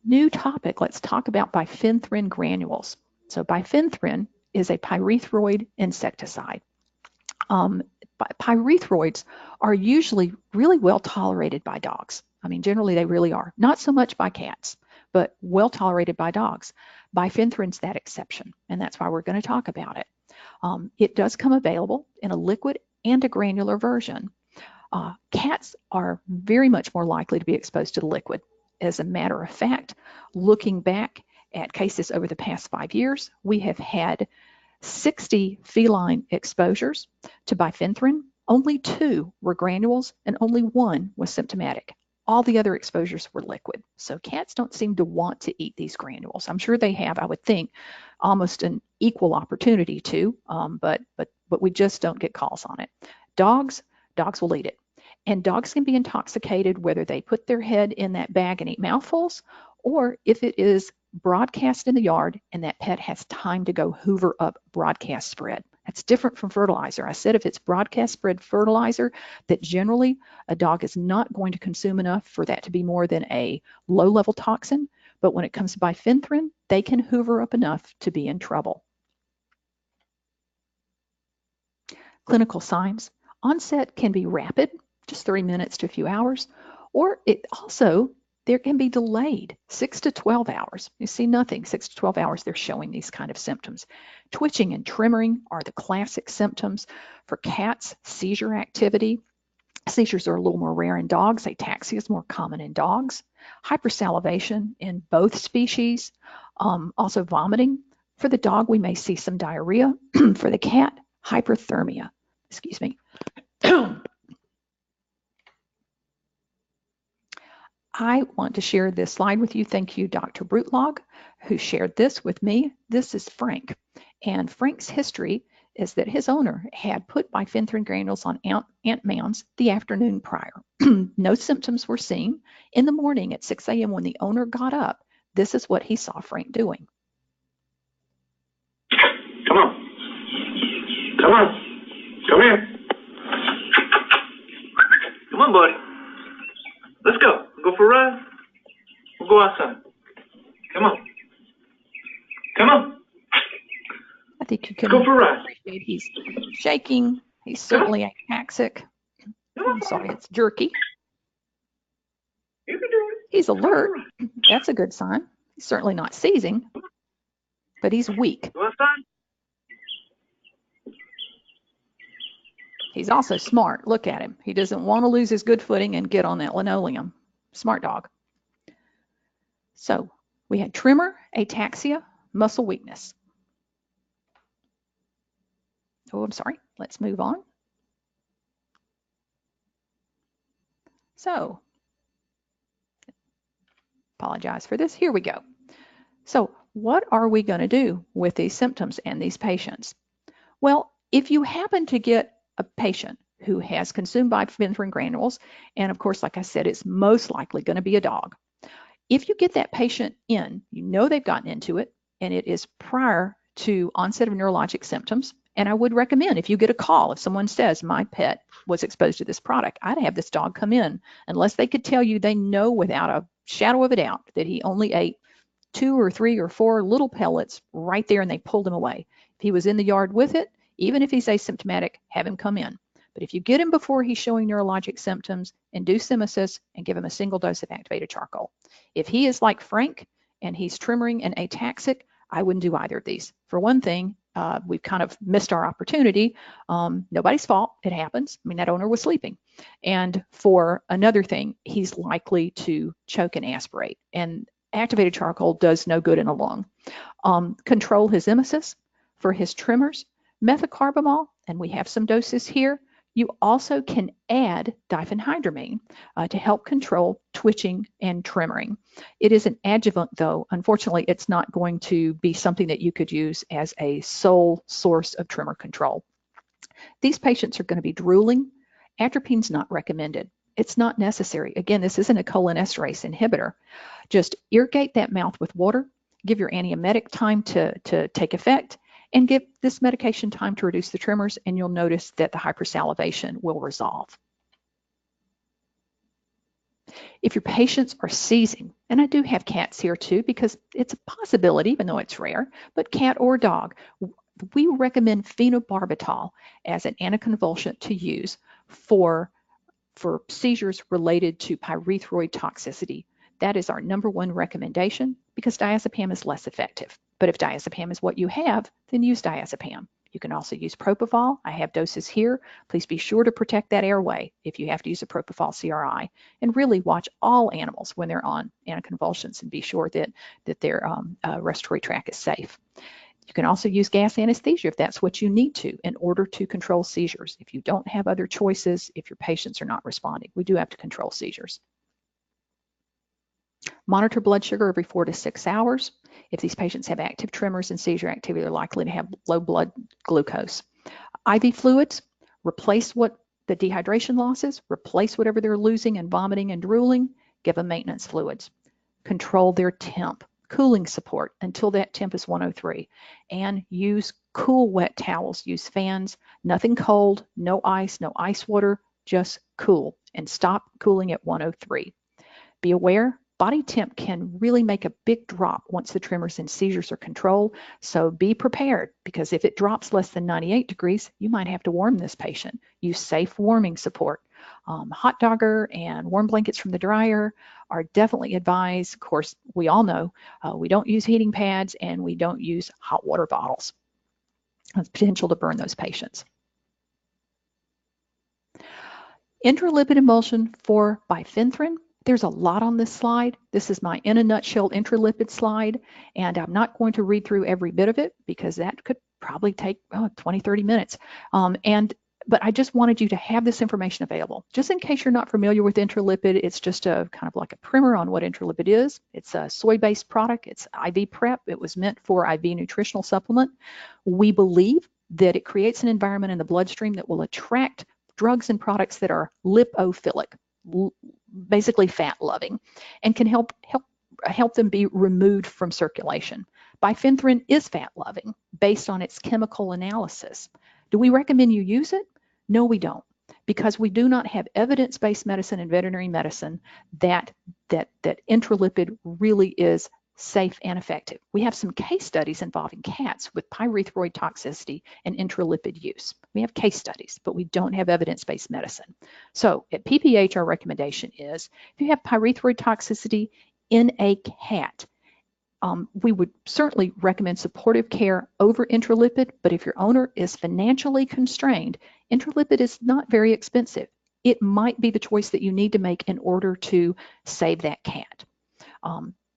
New topic, let's talk about bifenthrin granules. So bifenthrin is a pyrethroid insecticide. Pyrethroids are usually really well tolerated by dogs. I mean, generally they really are. Not so much by cats, but well tolerated by dogs. Bifenthrin's that exception, and that's why we're going to talk about it. It does come available in a liquid and a granular version. Cats are very much more likely to be exposed to the liquid. As a matter of fact, looking back at cases over the past 5 years, we have had 60 feline exposures to bifenthrin. Only 2 were granules and only 1 was symptomatic. All the other exposures were liquid. So cats don't seem to want to eat these granules. I'm sure they have, I would think, almost an equal opportunity to, but we just don't get calls on it. Dogs will eat it. And dogs can be intoxicated whether they put their head in that bag and eat mouthfuls, or if it is broadcast in the yard and that pet has time to go hoover up broadcast spread. That's different from fertilizer. I said if it's broadcast spread fertilizer, that generally a dog is not going to consume enough for that to be more than a low-level toxin. But when it comes to bifenthrin, they can hoover up enough to be in trouble. Clinical signs. Onset can be rapid, just 3 minutes to a few hours, or there can be delayed 6 to 12 hours. You see nothing, 6 to 12 hours, they're showing these kind of symptoms. Twitching and tremoring are the classic symptoms. For cats, seizure activity. Seizures are a little more rare in dogs. Ataxia is more common in dogs. Hypersalivation in both species. Also vomiting. For the dog, we may see some diarrhea. For the cat, hyperthermia. Excuse me. I want to share this slide with you. Thank you, Dr. Brutlog, who shared this with me. This is Frank. And Frank's history is that his owner had put bifenthrin granules on ant mounds the afternoon prior. No symptoms were seen. In the morning at 6 a.m. when the owner got up, this is what he saw Frank doing. Come on. Come on. Come here. Come on, buddy. Let's go. Go for a ride. We'll go outside. Come on. Come on. I think you can go for a ride. Appreciate he's shaking. He's certainly ataxic. I'm sorry, it's jerky. You can do it. He's alert. That's a good sign. He's certainly not seizing, but he's weak. Go outside. He's also smart. Look at him. He doesn't want to lose his good footing and get on that linoleum. Smart dog. So we had tremor, ataxia, muscle weakness. Oh, I'm sorry. Let's move on. So, apologize for this. Here we go. So, what are we going to do with these symptoms and these patients? Well, if you happen to get a patient who has consumed bifenthrin granules, and of course, like I said, it's most likely going to be a dog. If you get that patient in, you know they've gotten into it, and it is prior to onset of neurologic symptoms. And I would recommend, if you get a call, if someone says, my pet was exposed to this product, I'd have this dog come in, unless they could tell you they know without a shadow of a doubt that he only ate 2 or 3 or 4 little pellets right there and they pulled him away. If he was in the yard with it, even if he's asymptomatic, have him come in. But if you get him before he's showing neurologic symptoms, induce emesis and give him a single dose of activated charcoal. If he is like Frank and he's tremoring and ataxic, I wouldn't do either of these. For one thing, we've kind of missed our opportunity. Nobody's fault. It happens. I mean, that owner was sleeping. And for another thing, he's likely to choke and aspirate. And activated charcoal does no good in a lung. Control his emesis for his tremors. Methocarbamol, and we have some doses here. You also can add diphenhydramine to help control twitching and tremoring. It is an adjuvant, though. Unfortunately, it's not going to be something that you could use as a sole source of tremor control. These patients are going to be drooling. Atropine's not recommended. It's not necessary. Again, this isn't a cholinesterase inhibitor. Just irrigate that mouth with water, give your antiemetic time to take effect, and give this medication time to reduce the tremors, and you'll notice that the hypersalivation will resolve. If your patients are seizing, and I do have cats here too, because it's a possibility, even though it's rare, but cat or dog, we recommend phenobarbital as an anticonvulsant to use for seizures related to pyrethroid toxicity. That is our #1 recommendation, because diazepam is less effective. But if diazepam is what you have, then use diazepam. You can also use propofol. I have doses here. Please be sure to protect that airway if you have to use a propofol CRI. And really watch all animals when they're on anticonvulsants and be sure that their respiratory tract is safe. You can also use gas anesthesia if that's what you need to in order to control seizures. If you don't have other choices, if your patients are not responding, we do have to control seizures. Monitor blood sugar every 4 to 6 hours. If these patients have active tremors and seizure activity, they're likely to have low blood glucose. IV fluids, replace what the dehydration loss is, replace whatever they're losing and vomiting and drooling, give them maintenance fluids. Control their temp, cooling support until that temp is 103. And use cool wet towels, use fans, nothing cold, no ice water, just cool, and stop cooling at 103. Be aware, body temp can really make a big drop once the tremors and seizures are controlled. So be prepared, because if it drops less than 98 degrees, you might have to warm this patient. Use safe warming support. Hot dogger and warm blankets from the dryer are definitely advised. Of course, we all know we don't use heating pads and we don't use hot water bottles. There's potential to burn those patients. Intralipid emulsion for bifenthrin. There's a lot on this slide. This is my in a nutshell intralipid slide, and I'm not going to read through every bit of it because that could probably take 20, 30 minutes. But I just wanted you to have this information available. Just in case you're not familiar with intralipid, it's just a kind of like a primer on what intralipid is. It's a soy-based product. It's IV prep. It was meant for IV nutritional supplement. We believe that it creates an environment in the bloodstream that will attract drugs and products that are lipophilic, basically fat loving, and can help them be removed from circulation. Bifenthrin is fat loving based on its chemical analysis. Do we recommend you use it? No, we don't, because we do not have evidence-based medicine and veterinary medicine that intralipid really is safe and effective. We have some case studies involving cats with pyrethroid toxicity and intralipid use. We have case studies, but we don't have evidence-based medicine. So at PPH, our recommendation is if you have pyrethroid toxicity in a cat, we would certainly recommend supportive care over intralipid, but if your owner is financially constrained, intralipid is not very expensive. It might be the choice that you need to make in order to save that cat.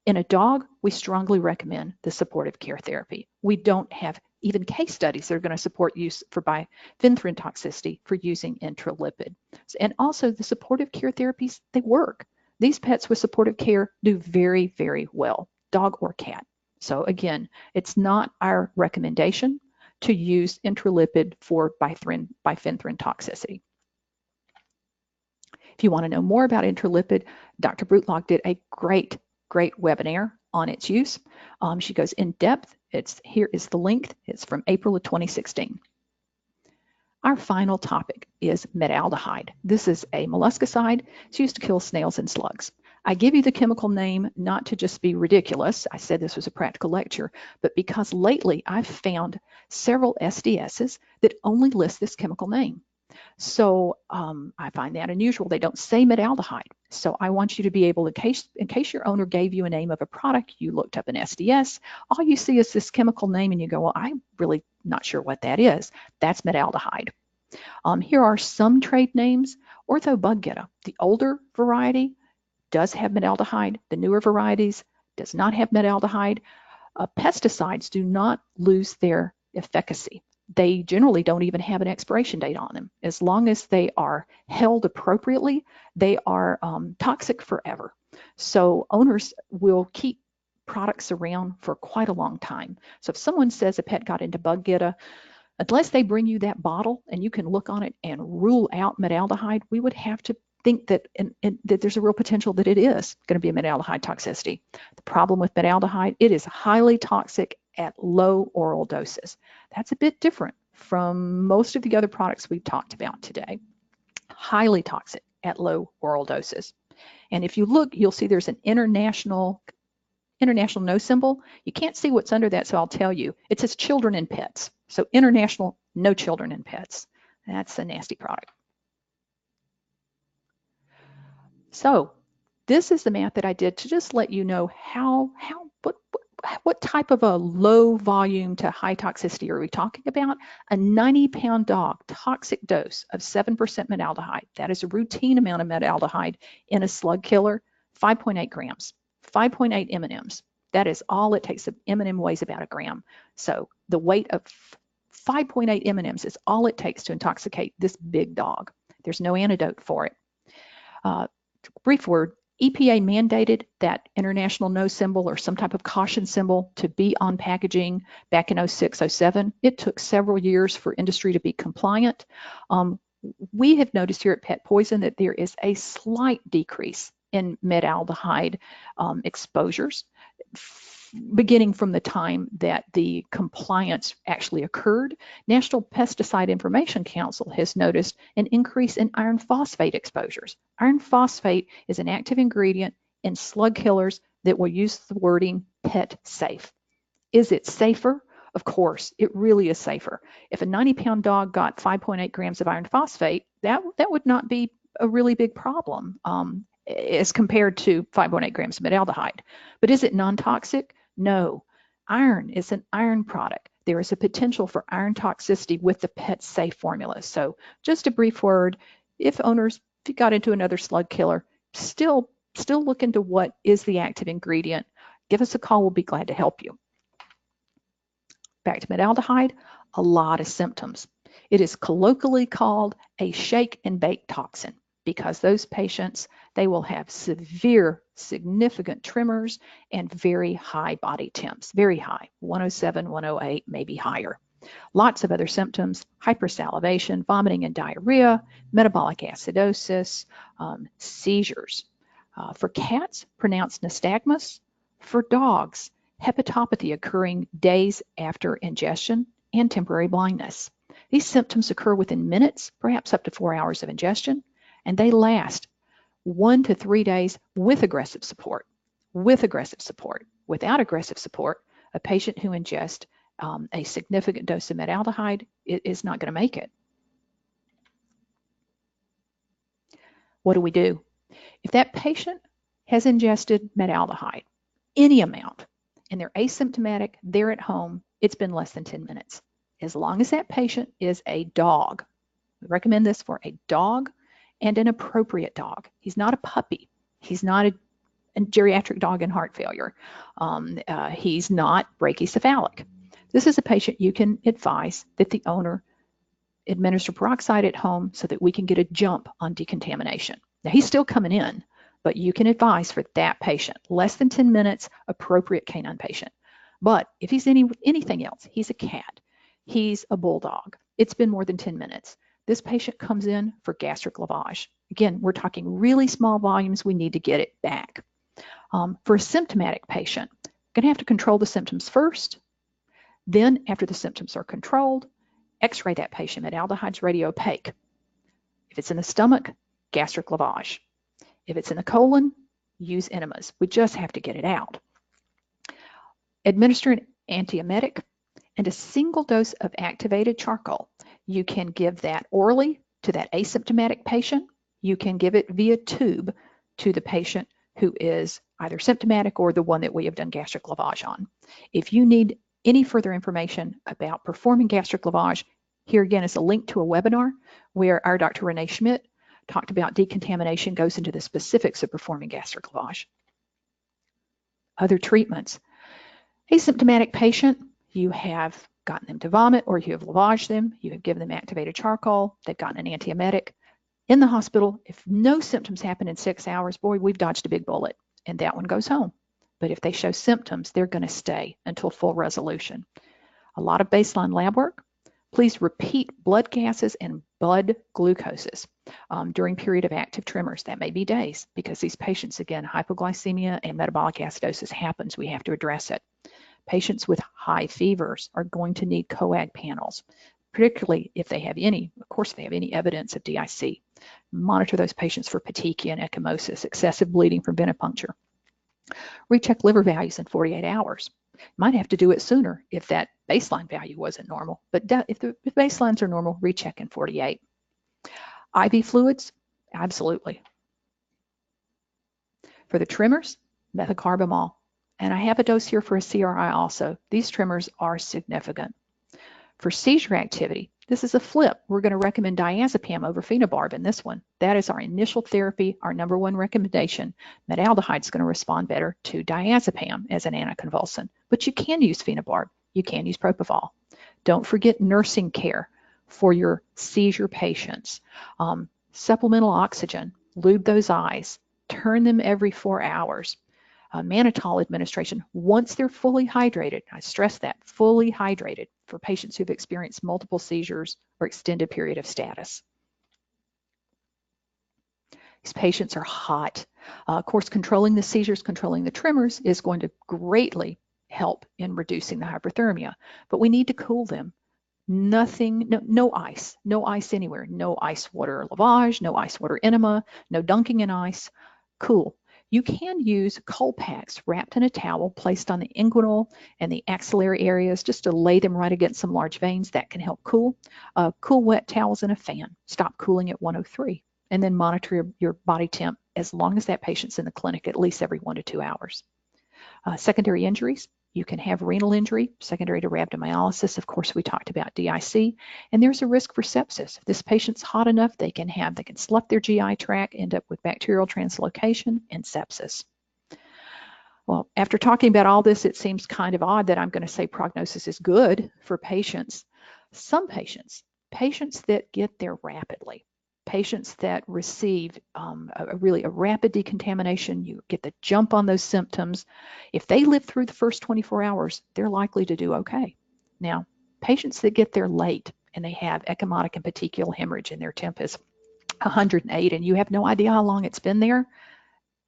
In a dog, we strongly recommend the supportive care therapy. We don't have even case studies that are going to support use for bifenthrin toxicity for using intralipid. And also the supportive care therapies, they work. These pets with supportive care do very, very well, dog or cat. So again, it's not our recommendation to use intralipid for bifenthrin toxicity. If you want to know more about intralipid, Dr. Brutlock did a great webinar on its use. She goes in depth. Here is the link. It's from April of 2016. Our final topic is metaldehyde. This is a molluscicide. It's used to kill snails and slugs. I give you the chemical name not to just be ridiculous. I said this was a practical lecture, but because lately I've found several SDSs that only list this chemical name. So I find that unusual. They don't say metaldehyde. So I want you to be able, in case your owner gave you a name of a product, you looked up an SDS, all you see is this chemical name and you go, well, I'm really not sure what that is. That's metaldehyde. Here are some trade names. Orthobugetta, the older variety, does have metaldehyde. The newer varieties does not have metaldehyde. Pesticides do not lose their efficacy. They generally don't even have an expiration date on them. As long as they are held appropriately, they are toxic forever. So owners will keep products around for quite a long time. So if someone says a pet got into Bugetta, unless they bring you that bottle and you can look on it and rule out metaldehyde, we would have to think that, that there's a real potential that it is going to be a metaldehyde toxicity. The problem with metaldehyde, it is highly toxic at low oral doses. That's a bit different from most of the other products we've talked about today. Highly toxic at low oral doses. And if you look, you'll see there's an international no symbol. You can't see what's under that, so I'll tell you. It says children and pets. So international, no children and pets. That's a nasty product. So this is the math that I did to just let you know what type of a low volume to high toxicity are we talking about? A 90-pound dog, toxic dose of 7% metaldehyde. That is a routine amount of metaldehyde in a slug killer, 5.8 grams, 5.8 M&Ms. That is all it takes. An M&M weighs about a gram. So the weight of 5.8 M&Ms is all it takes to intoxicate this big dog. There's no antidote for it. Brief word, EPA mandated that international no symbol or some type of caution symbol to be on packaging back in 06, 07. It took several years for industry to be compliant. We have noticed here at Pet Poison that there is a slight decrease in metaldehyde exposures beginning from the time that the compliance actually occurred. National Pesticide Information Council has noticed an increase in iron phosphate exposures. Iron phosphate is an active ingredient in slug killers that will use the wording pet safe. Is it safer? Of course, it really is safer. If a 90-pound dog got 5.8 grams of iron phosphate, that would not be a really big problem as compared to 5.8 grams of metaldehyde. But is it non-toxic? No. Iron is an iron product. There is a potential for iron toxicity with the pet safe formula. So just a brief word, if you got into another slug killer, still look into what is the active ingredient. Give us a call, we'll be glad to help you. Back to metaldehyde, a lot of symptoms. It is colloquially called a shake and bake toxin because those patients, they will have severe, significant tremors and very high body temps, very high, 107, 108, maybe higher. Lots of other symptoms, hypersalivation, vomiting and diarrhea, metabolic acidosis, seizures. For cats, pronounced nystagmus. For dogs, hepatopathy occurring days after ingestion and temporary blindness. These symptoms occur within minutes, perhaps up to 4 hours of ingestion, and they last 1 to 3 days with aggressive support. Without aggressive support, a patient who ingests a significant dose of metaldehyde is not going to make it. What do we do? If that patient has ingested metaldehyde, any amount, and they're asymptomatic, they're at home, it's been less than 10 minutes. As long as that patient is a dog, we recommend this for a dog and an appropriate dog. He's not a puppy. He's not a a geriatric dog in heart failure. He's not brachycephalic. This is a patient you can advise that the owner administer peroxide at home so that we can get a jump on decontamination. Now, he's still coming in, but you can advise for that patient. Less than 10 minutes, appropriate canine patient. But if he's anything else, he's a cat, he's a bulldog, it's been more than 10 minutes. This patient comes in for gastric lavage. Again, we're talking really small volumes. We need to get it back. For a symptomatic patient, going to have to control the symptoms first. Then, after the symptoms are controlled, X-ray that patient. Metaldehyde's radiopaque. If it's in the stomach, gastric lavage. If it's in the colon, use enemas. We just have to get it out. Administer an antiemetic and a single dose of activated charcoal. You can give that orally to that asymptomatic patient. You can give it via tube to the patient who is either symptomatic or the one that we have done gastric lavage on. If you need any further information about performing gastric lavage, here again is a link to a webinar where our Dr. Renee Schmidt talked about decontamination, goes into the specifics of performing gastric lavage. Other treatments. Asymptomatic patient, you have gotten them to vomit or you have lavaged them, you have given them activated charcoal, they've gotten an antiemetic. In the hospital, if no symptoms happen in 6 hours, boy, we've dodged a big bullet, and that one goes home. But if they show symptoms, they're going to stay until full resolution. A lot of baseline lab work. Please repeat blood gases and blood glucoses during period of active tremors. That may be days because these patients, again, hypoglycemia and metabolic acidosis happens. We have to address it. Patients with high fevers are going to need coag panels, particularly if they have any, of course, if they have any evidence of DIC. Monitor those patients for petechia and ecchymosis, excessive bleeding from venipuncture. Recheck liver values in 48 hours. Might have to do it sooner if that baseline value wasn't normal, but if baselines are normal, recheck in 48. IV fluids, absolutely. For the tremors, methocarbamol. And I have a dose here for a CRI also. These tremors are significant. For seizure activity, this is a flip. We're going to recommend diazepam over phenobarb in this one. That is our initial therapy, our number one recommendation. Metaldehyde is going to respond better to diazepam as an anticonvulsant, but you can use phenobarb. You can use propofol. Don't forget nursing care for your seizure patients. Supplemental oxygen, lube those eyes, turn them every 4 hours. Mannitol administration once they're fully hydrated. I stress that, fully hydrated for patients who've experienced multiple seizures or extended period of status. These patients are hot. Of course, controlling the seizures, controlling the tremors is going to greatly help in reducing the hyperthermia, but we need to cool them. Nothing, no ice anywhere, no ice water lavage, no ice water enema, no dunking in ice, cool. You can use cold packs wrapped in a towel placed on the inguinal and the axillary areas just to lay them right against some large veins. That can help cool. Cool wet towels and a fan. Stop cooling at 103. And then monitor your body temp as long as that patient's in the clinic, at least every 1 to 2 hours. Secondary injuries. You can have renal injury, secondary to rhabdomyolysis. Of course, we talked about DIC, and there's a risk for sepsis. If this patient's hot enough, they can slough their GI tract, end up with bacterial translocation and sepsis. Well, after talking about all this, it seems kind of odd that I'm going to say prognosis is good for patients. Some patients that get there rapidly, patients that receive a rapid decontamination, you get the jump on those symptoms. If they live through the first 24 hours, they're likely to do okay. Now, patients that get there late and they have ecchymotic and petechial hemorrhage and their temp is 108 and you have no idea how long it's been there,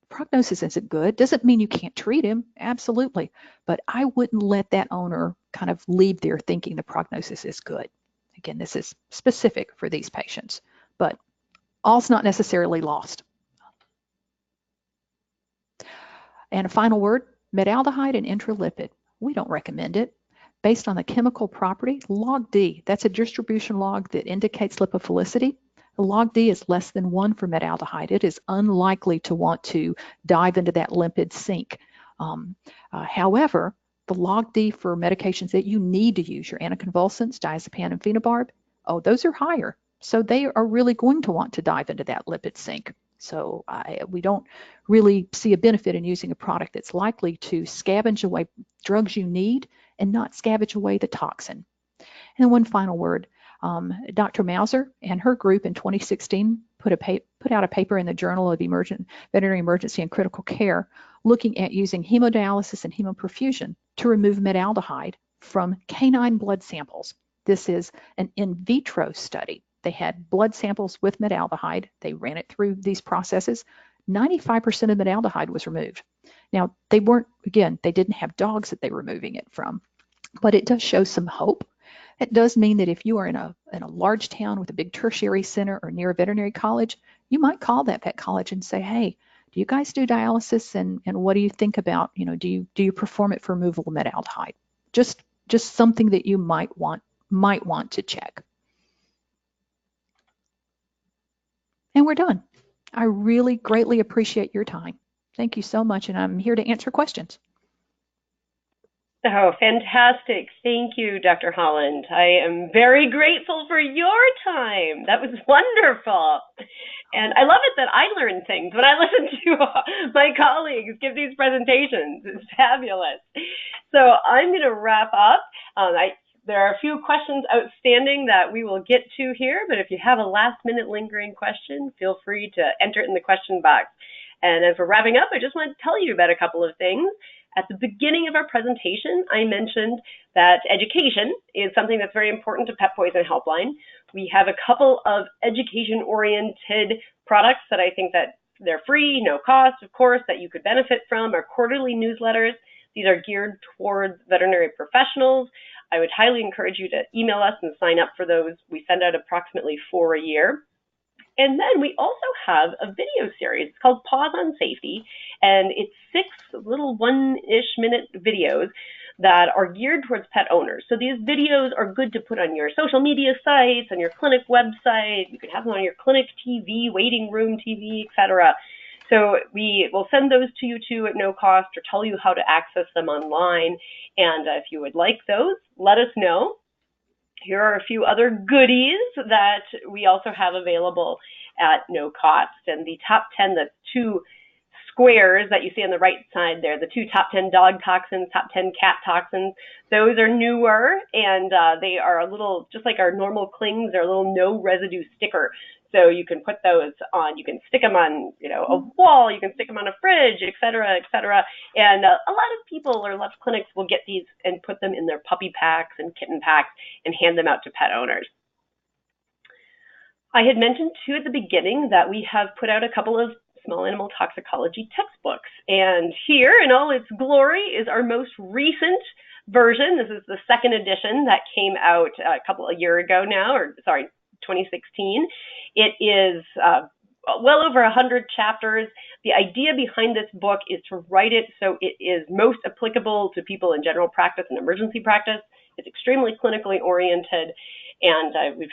prognosis isn't good. Doesn't mean you can't treat him, absolutely. But I wouldn't let that owner kind of leave there thinking the prognosis is good. Again, this is specific for these patients, but all's not necessarily lost. And a final word, metaldehyde and intralipid. We don't recommend it. Based on the chemical property, log D, that's a distribution log that indicates lipophilicity. The log D is less than 1 for metaldehyde. It is unlikely to want to dive into that lipid sink. However, the log D for medications that you need to use, your anticonvulsants, diazepam and phenobarb, those are higher. So they are really going to want to dive into that lipid sink. So we don't really see a benefit in using a product that's likely to scavenge away drugs you need and not scavenge away the toxin. And then one final word. Dr. Mauser and her group in 2016 put out a paper in the Journal of Veterinary Emergency and Critical Care looking at using hemodialysis and hemoperfusion to remove metaldehyde from canine blood samples. This is an in vitro study. They had blood samples with metaldehyde. They ran it through these processes. 95% of metaldehyde was removed. Now, they didn't have dogs that they were removing it from, but it does show some hope. It does mean that if you are in a large town with a big tertiary center or near a veterinary college, you might call that vet college and say, hey, do you guys do dialysis, and what do you think about, do you perform it for removal of metaldehyde? Just something that you might want to check. And we're done. I really greatly appreciate your time. Thank you so much, and I'm here to answer questions. Oh, fantastic. Thank you, Dr. Holland. I am very grateful for your time. That was wonderful. And I love it that I learn things when I listen to my colleagues give these presentations. It's fabulous. So I'm going to wrap up. There are a few questions outstanding that we will get to here, but if you have a last-minute lingering question, feel free to enter it in the question box. And as we're wrapping up, I just want to tell you about a couple of things. At the beginning of our presentation, I mentioned that education is something that's very important to Pet Poison Helpline. We have a couple of education-oriented products that I think that they're free, no cost, of course, that you could benefit from, our quarterly newsletters. These are geared towards veterinary professionals. I would highly encourage you to email us and sign up for those. We send out approximately 4 a year. And then we also have a video series. It's called Pause on Safety, and it's 6 little 1-ish minute videos that are geared towards pet owners. So these videos are good to put on your social media sites, on your clinic website. You can have them on your clinic TV, waiting room TV, etc. So we will send those to you too at no cost, or tell you how to access them online. And if you would like those, let us know. Here are a few other goodies that we also have available at no cost. And the top 10, the 2 squares that you see on the right side there, the 2 top 10 dog toxins, top 10 cat toxins, those are newer, and they are a little, just like our normal clings, they're a little no residue sticker. So you can put those on, you can stick them on, a wall, you can stick them on a fridge, et cetera, et cetera. And a lot of people or a lot of clinics will get these and put them in their puppy packs and kitten packs and hand them out to pet owners. I had mentioned too at the beginning that we have put out a couple of small animal toxicology textbooks. And here in all its glory is our most recent version. This is the 2nd edition that came out a year ago now, 2016. It is well over 100 chapters. The idea behind this book is to write it so it is most applicable to people in general practice and emergency practice. It's extremely clinically oriented, and we've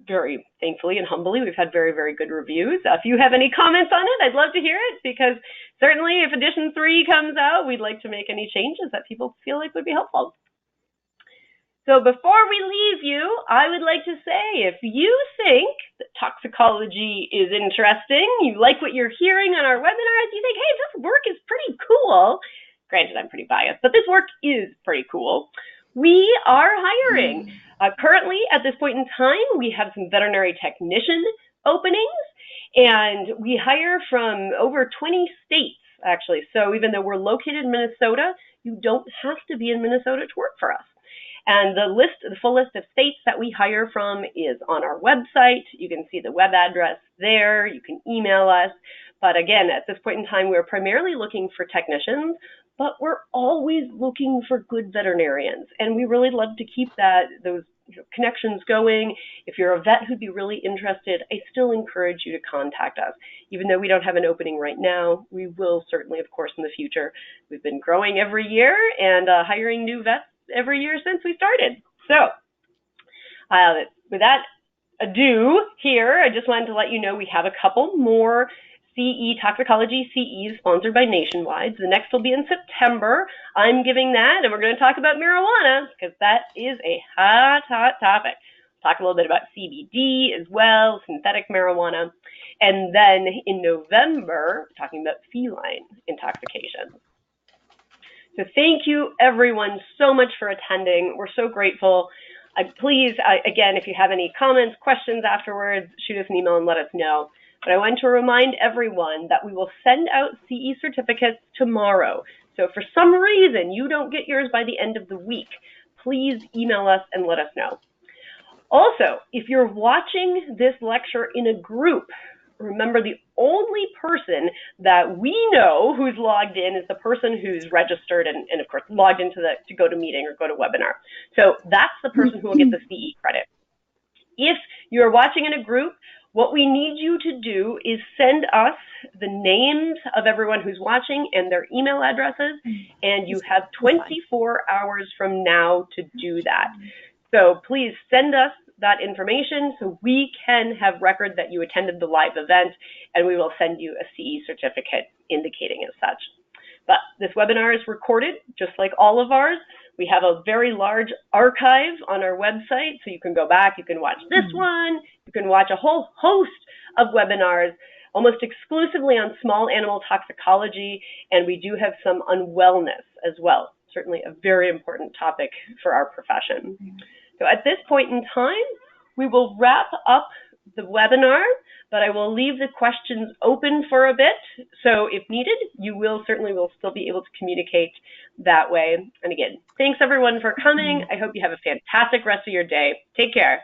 very thankfully and humbly, we've had very, very good reviews. If you have any comments on it, I'd love to hear it, because certainly if edition 3 comes out, we'd like to make any changes that people feel like would be helpful. So before we leave you, I would like to say, if you think that toxicology is interesting, you like what you're hearing on our webinars, you think, hey, this work is pretty cool. Granted, I'm pretty biased, but this work is pretty cool. We are hiring. Currently, at this point in time, we have some veterinary technician openings, and we hire from over 20 states, actually. So even though we're located in Minnesota, you don't have to be in Minnesota to work for us. And the full list of states that we hire from is on our website. You can see the web address there. You can email us. But again, at this point in time, we're primarily looking for technicians, but we're always looking for good veterinarians. And we really love to keep those connections going. If you're a vet who'd be really interested, I still encourage you to contact us. Even though we don't have an opening right now, we will certainly, of course, in the future. We've been growing every year and hiring new vets every year since we started. So with that ado here, I just wanted to let you know we have a couple more CE toxicology CEs sponsored by Nationwide. The next will be in September. I'm giving that, and we're going to talk about marijuana because that is a hot topic. Talk a little bit about CBD as well, synthetic marijuana. And then in November, talking about feline intoxication. So thank you, everyone, so much for attending. We're so grateful. Please, again, if you have any comments, questions afterwards, shoot us an email and let us know. But I want to remind everyone that we will send out CE certificates tomorrow. So if for some reason you don't get yours by the end of the week, please email us and let us know. Also, if you're watching this lecture in a group, remember the only person that we know who's logged in is the person who's registered and of course logged into the GoToMeeting or GoToWebinar. So that's the person who will get the CE credit. If you're watching in a group, what we need you to do is send us the names of everyone who's watching and their email addresses, and you have 24 hours from now to do that. So please send us that information so we can have record that you attended the live event, and we will send you a CE certificate indicating as such. But this webinar is recorded, just like all of ours. We have a very large archive on our website, so you can go back, you can watch this one, you can watch a whole host of webinars, almost exclusively on small animal toxicology, and we do have some on wellness as well. Certainly a very important topic for our profession. So at this point in time, we will wrap up the webinar, but I will leave the questions open for a bit. So if needed, you will still be able to communicate that way. And again, thanks everyone for coming. I hope you have a fantastic rest of your day. Take care.